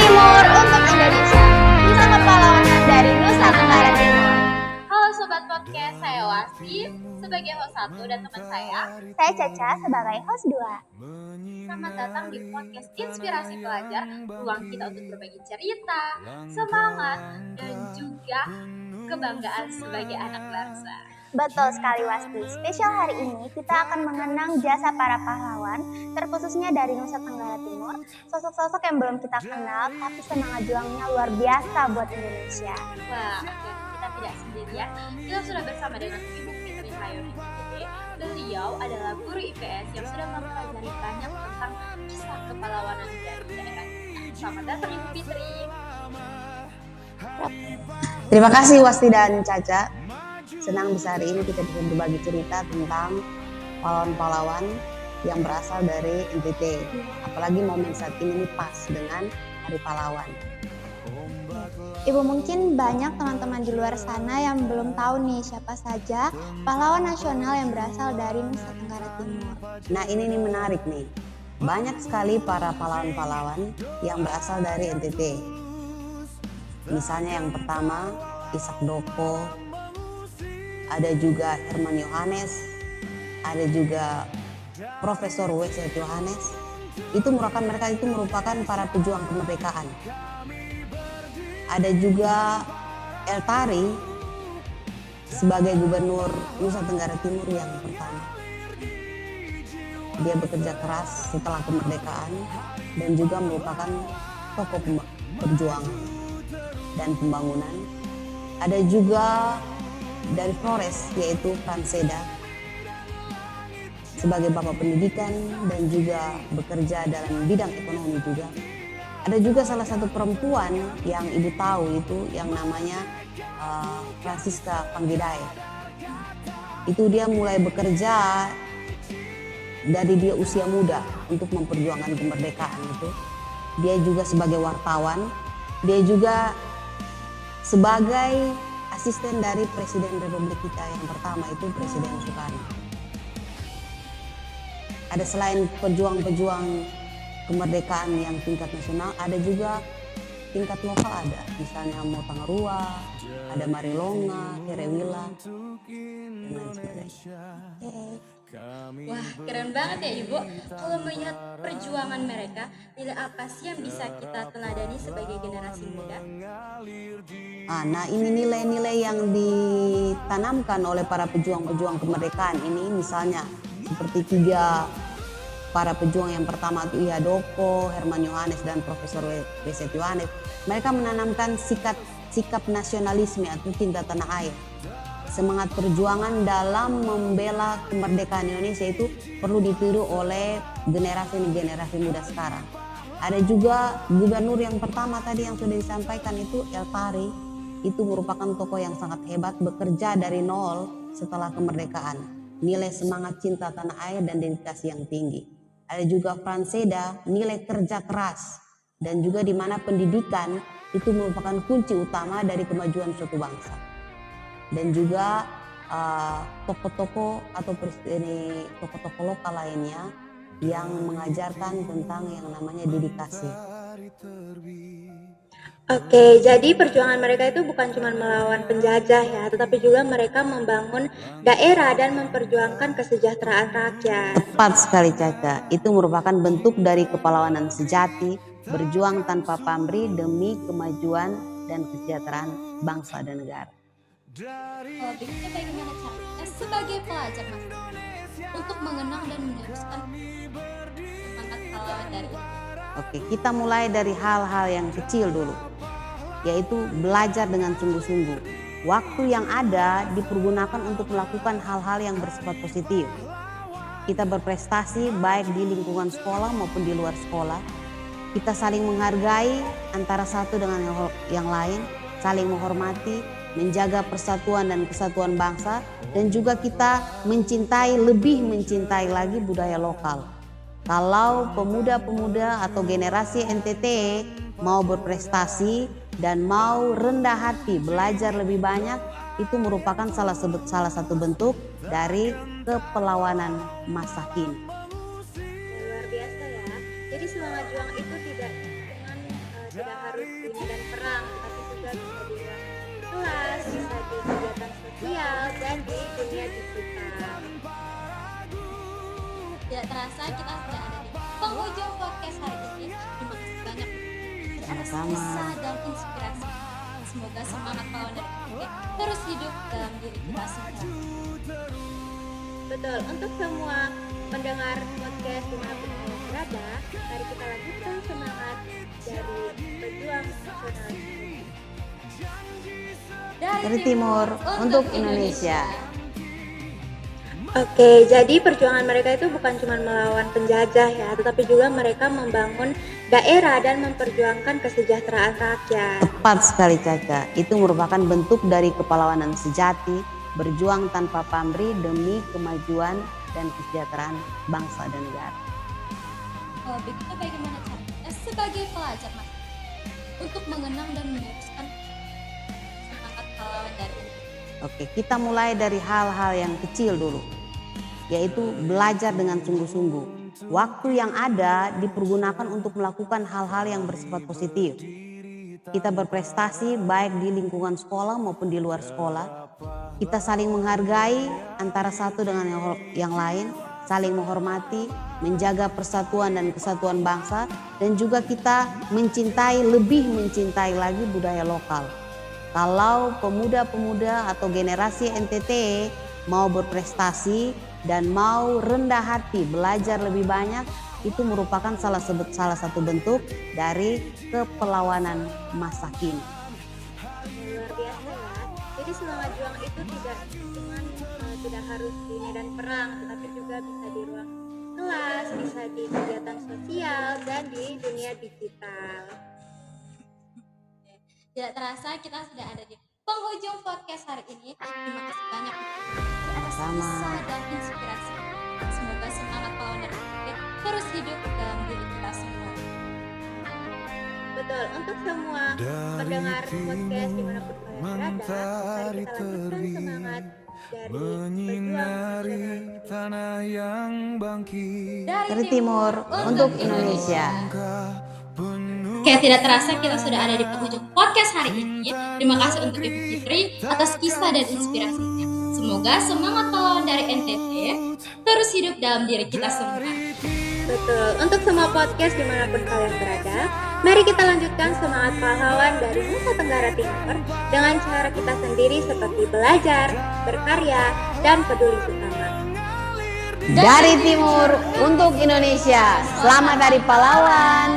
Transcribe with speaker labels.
Speaker 1: Timur untuk Indonesia. Kisah kepahlawanan dari Nusa Tenggara Timur.
Speaker 2: Halo Sobat Podcast, saya Wasti sebagai host 1 dan teman saya
Speaker 1: Caca sebagai host 2.
Speaker 2: Selamat datang di podcast Inspirasi Pelajar, ruang kita untuk berbagi cerita, semangat, dan juga kebanggaan sebagai anak bangsa.
Speaker 1: Betul sekali Wasti. Spesial hari ini kita akan mengenang jasa para pahlawan, terkhususnya dari Nusa Tenggara Timur. Sosok-sosok yang belum kita kenal, tapi semangat juangnya luar biasa buat Indonesia.
Speaker 2: Wah, dan kita tidak sendirian. Kita sudah bersama dengan Ibu Fitri Hayoni. Beliau adalah guru IPS yang sudah mempelajari banyak tentang kisah kepahlawanan dari daerah kita. Selamat datang Ibu Fitri.
Speaker 3: Terima kasih Wasti dan Caca. Senang bisa hari ini kita bisa berbagi cerita tentang pahlawan-pahlawan yang berasal dari NTT. Apalagi momen saat ini pas dengan Hari Pahlawan.
Speaker 1: Ibu, mungkin banyak teman-teman di luar sana yang belum tahu nih siapa saja pahlawan nasional yang berasal dari Nusa Tenggara Timur.
Speaker 3: Nah ini nih menarik nih. Banyak sekali para pahlawan-pahlawan yang berasal dari NTT. Misalnya yang pertama Ishak Doko, ada juga Herman Yohanes, ada juga Profesor W.C. Yohanes. Mereka itu merupakan para pejuang kemerdekaan. Ada juga El Tari sebagai gubernur Nusa Tenggara Timur yang pertama. Dia bekerja keras setelah kemerdekaan dan juga merupakan tokoh perjuangan dan pembangunan. Ada juga dari Flores yaitu Franseda sebagai bapak pendidikan dan juga bekerja dalam bidang ekonomi juga. Ada juga salah satu perempuan yang ibu tahu itu yang namanya Francisca Panggidae. Itu dia mulai bekerja dari dia usia muda untuk memperjuangkan kemerdekaan itu. Dia juga sebagai wartawan, dia juga sebagai asisten dari Presiden Republik kita yang pertama itu Presiden Soekarno. Ada selain pejuang-pejuang kemerdekaan yang tingkat nasional, ada juga tingkat lokal ada. Misalnya Motangarua, ada Marilonga, Herewila, dan lain sebagainya.
Speaker 2: Wah, keren banget ya Ibu. Kalau melihat perjuangan mereka, nilai apa sih yang bisa kita teladani sebagai generasi muda?
Speaker 3: Nah ini nilai-nilai yang ditanamkan oleh para pejuang-pejuang kemerdekaan ini, misalnya seperti 3 para pejuang yang pertama itu Iya Doko, Herman Yohanes, dan Profesor W.C. Yohanes. Mereka menanamkan sikap nasionalisme atau cinta tanah air. Semangat perjuangan dalam membela kemerdekaan Indonesia itu perlu ditiru oleh generasi muda sekarang. Ada juga gubernur yang pertama tadi yang sudah disampaikan itu El Tari. Itu merupakan tokoh yang sangat hebat, bekerja dari nol setelah kemerdekaan. Nilai semangat cinta tanah air dan dedikasi yang tinggi. Ada juga Franseda, nilai kerja keras, dan juga di mana pendidikan itu merupakan kunci utama dari kemajuan suatu bangsa. Dan juga tokoh-tokoh atau tokoh-tokoh lokal lainnya yang mengajarkan tentang yang namanya dedikasi.
Speaker 4: Oke, jadi perjuangan mereka itu bukan cuma melawan penjajah ya, tetapi juga mereka membangun daerah dan memperjuangkan kesejahteraan rakyat.
Speaker 3: Tepat sekali Caca, itu merupakan bentuk dari kepahlawanan sejati, berjuang tanpa pamrih demi kemajuan dan kesejahteraan bangsa dan negara.
Speaker 2: Kalau begitu bagaimana caranya sebagai pelajar Mas untuk mengenang dan meneruskan semangat pahlawan dari itu?
Speaker 3: Oke, kita mulai dari hal-hal yang kecil dulu, yaitu belajar dengan sungguh-sungguh. Waktu yang ada dipergunakan untuk melakukan hal-hal yang bersifat positif. Kita berprestasi baik di lingkungan sekolah maupun di luar sekolah. Kita saling menghargai antara satu dengan yang lain, saling menghormati, menjaga persatuan dan kesatuan bangsa, dan juga kita lebih mencintai lagi budaya lokal. Kalau pemuda-pemuda atau generasi NTT mau berprestasi dan mau rendah hati belajar lebih banyak, itu merupakan salah satu bentuk dari keperlawanan masa kini.
Speaker 4: Luar biasa ya. Jadi semangat juang itu tidak dengan tidak harus di medan perang, tetapi juga bisa di ruang kelas, bisa di kegiatan sosial, dan di dunia digital.
Speaker 2: Tidak terasa kita sudah ada di penghujung podcast hari ini. Terima kasih banyak atas
Speaker 3: Sama-sama.
Speaker 2: kisah dan inspirasi. Semoga semangat pahlawan dari NTT terus hidup dalam diri kita semua.
Speaker 4: Betul, untuk semua pendengar podcast dimanapun kalian berada, mari kita lanjutkan semangat dari pejuang nasionalis.
Speaker 3: Dari timur untuk Indonesia.
Speaker 4: Oke, jadi perjuangan mereka itu bukan cuma melawan penjajah ya, tetapi juga mereka membangun daerah dan memperjuangkan kesejahteraan rakyat.
Speaker 3: Tepat sekali Caca, itu merupakan bentuk dari kepahlawanan sejati, berjuang tanpa pamrih demi kemajuan dan kesejahteraan bangsa dan negara.
Speaker 2: Kalau begitu bagaimana cara kita sebagai pelajar Mas untuk mengenang dan meneruskan semangat pahlawan dari NTT?
Speaker 3: Oke, kita mulai dari hal-hal yang kecil dulu, yaitu belajar dengan sungguh-sungguh. Waktu yang ada dipergunakan untuk melakukan hal-hal yang bersifat positif. Kita berprestasi baik di lingkungan sekolah maupun di luar sekolah. Kita saling menghargai antara satu dengan yang lain, saling menghormati, menjaga persatuan dan kesatuan bangsa, dan juga kita lebih mencintai lagi budaya lokal. Kalau pemuda-pemuda atau generasi NTT mau berprestasi dan mau rendah hati belajar lebih banyak, itu merupakan salah satu bentuk dari keperlawanan masa kini.
Speaker 4: Luar biasa ya. Jadi semangat juang itu tidak harus di medan perang, tetapi juga bisa di ruang kelas, bisa di kegiatan sosial, dan di dunia digital.
Speaker 2: Tidak terasa kita sudah ada di penghujung podcast hari ini. Terima kasih banyak atas
Speaker 3: Sama.
Speaker 2: kisah dan inspirasi. Semoga semangat pahlawan dari NTT terus hidup dalam diri kita semua.
Speaker 4: Betul, untuk semua pendengar podcast dimanapun kalian berada, mari kita lanjutkan semangat dari
Speaker 5: menyinari
Speaker 4: pejuang
Speaker 5: tanah yang bangkit.
Speaker 3: Dari timur untuk Indonesia.
Speaker 2: Oke, tidak terasa kita sudah ada di penghujung podcast hari ini. Terima kasih untuk Ibu Fitri atas kisah dan inspirasinya. Semoga semangat pahlawan dari NTT terus hidup dalam diri kita semua.
Speaker 4: Betul, untuk semua podcast dimanapun kalian berada, mari kita lanjutkan semangat pahlawan dari Nusa Tenggara Timur dengan cara kita sendiri seperti belajar, berkarya, dan peduli sesama.
Speaker 3: Dari timur untuk Indonesia. Selamat Hari Pahlawan.